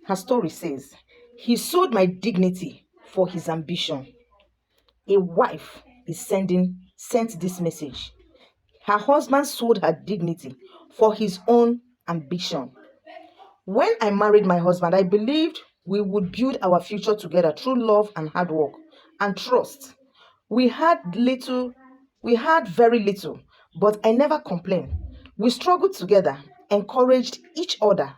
Her story says, he sold my dignity for his ambition. A wife is sent this message. Her husband sold her dignity for his own ambition. When I married my husband, I believed we would build our future together through love and hard work and trust. We had little, we had very little, but I never complained. We struggled together, encouraged each other,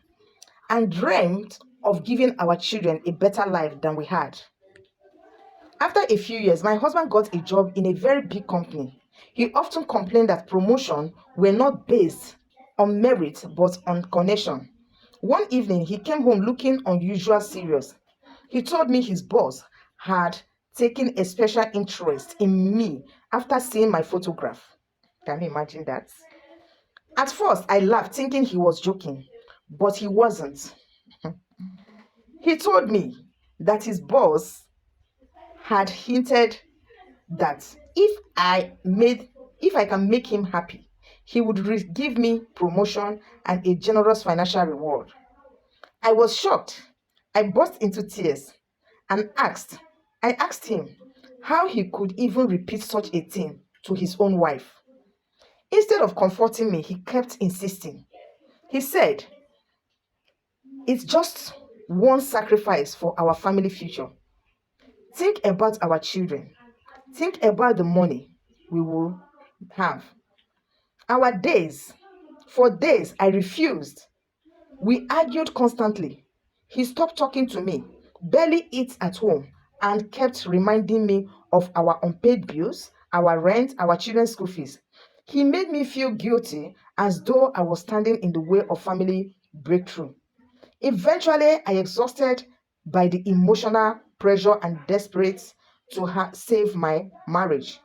and dreamed of giving our children a better life than we had. After a few years, my husband got a job in a very big company. He often complained that promotion were not based on merit but on connection. One evening, he came home looking unusual serious. He told me his boss had taken a special interest in me after seeing my photograph. Can you imagine that? At first, I laughed, thinking he was joking, but he wasn't. He told me that his boss had hinted that if I can make him happy, he would give me promotion and a generous financial reward. I was shocked. I burst into tears and I asked him how he could even repeat such a thing to his own wife. Instead of comforting me, he kept insisting. He said, it's just one sacrifice for our family future. Think about our children. Think about the money we will have. Our days, for days, I refused. We argued constantly. He stopped talking to me, barely eats at home, and kept reminding me of our unpaid bills, our rent, our children's school fees. He made me feel guilty as though I was standing in the way of family breakthrough. Eventually, I exhausted by the emotional pressure and desperate to save my marriage.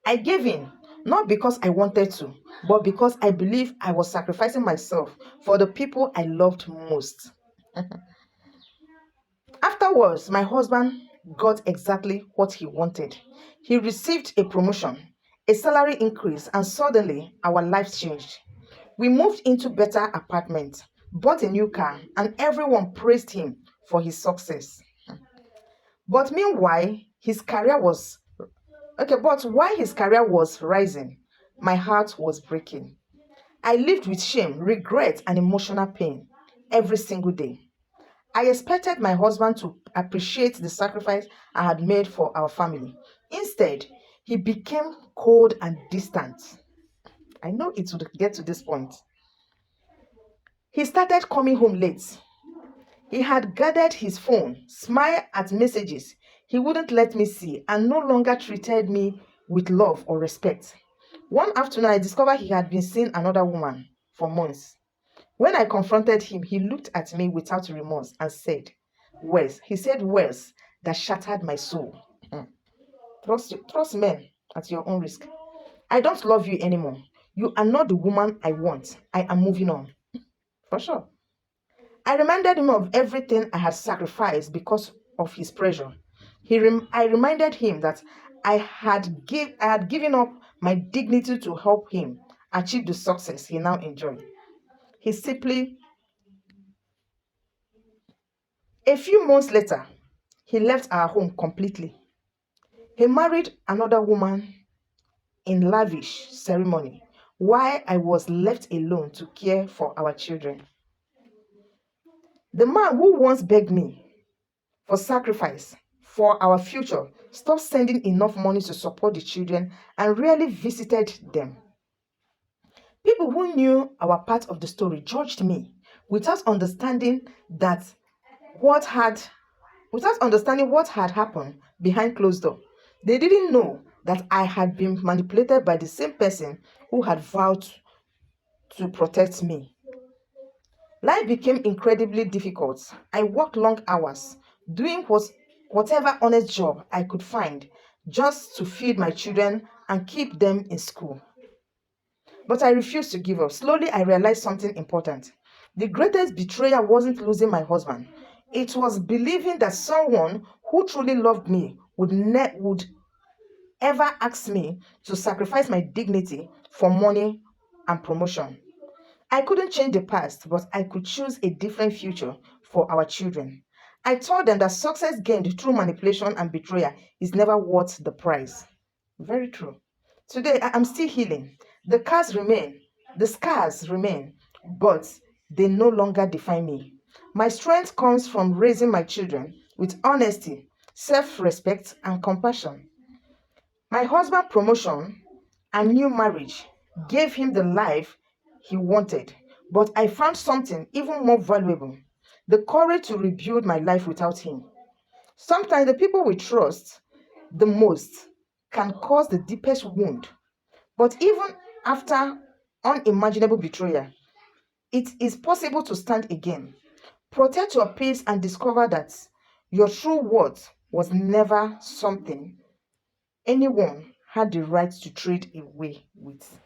I gave in, not because I wanted to, but because I believe I was sacrificing myself for the people I loved most. Afterwards, my husband got exactly what he wanted. He received a promotion, a salary increase, and suddenly our lives changed. We moved into better apartments, bought a new car, and everyone praised him for his success. But meanwhile, his career was but while his career was rising, my heart was breaking. I lived with shame, regret, and emotional pain every single day. I expected my husband to appreciate the sacrifice I had made for our family. Instead, he became cold and distant. I know it would get to this point. He started coming home late. He had gathered his phone, smiled at messages he wouldn't let me see, and no longer treated me with love or respect. One afternoon, I discovered he had been seeing another woman for months. When I confronted him, he looked at me without remorse and said, words that shattered my soul. Trust men at your own risk. I don't love you anymore. You are not the woman I want. I am moving on. For sure. I reminded him of everything I had sacrificed because of his pressure. I reminded him that I had given up my dignity to help him achieve the success he now enjoyed. He simply, a few months later, he left our home completely. He married another woman in lavish ceremony while I was left alone to care for our children. The man who once begged me for sacrifice for our future stopped sending enough money to support the children and rarely visited them. People who knew our part of the story judged me without understanding that what had without understanding what had happened behind closed door. They didn't know that I had been manipulated by the same person who had vowed to protect me. Life became incredibly difficult. I worked long hours, doing whatever honest job I could find just to feed my children and keep them in school. But I refused to give up. Slowly, I realized something important. The greatest betrayal wasn't losing my husband. It was believing that someone who truly loved me would ever ask me to sacrifice my dignity for money and promotion. I couldn't change the past, but I could choose a different future for our children. I told them that success gained through manipulation and betrayal is never worth the price. Very true. Today, I am still healing. The scars remain, but they no longer define me. My strength comes from raising my children with honesty, self respect, and compassion. My husband promotion and new marriage gave him the life he wanted, but I found something even more valuable: the courage to rebuild my life without him. Sometimes the people we trust the most can cause the deepest wound, but even after unimaginable betrayal, it is possible to stand again. Protect your peace and discover that your true worth was never something anyone had the right to trade away with.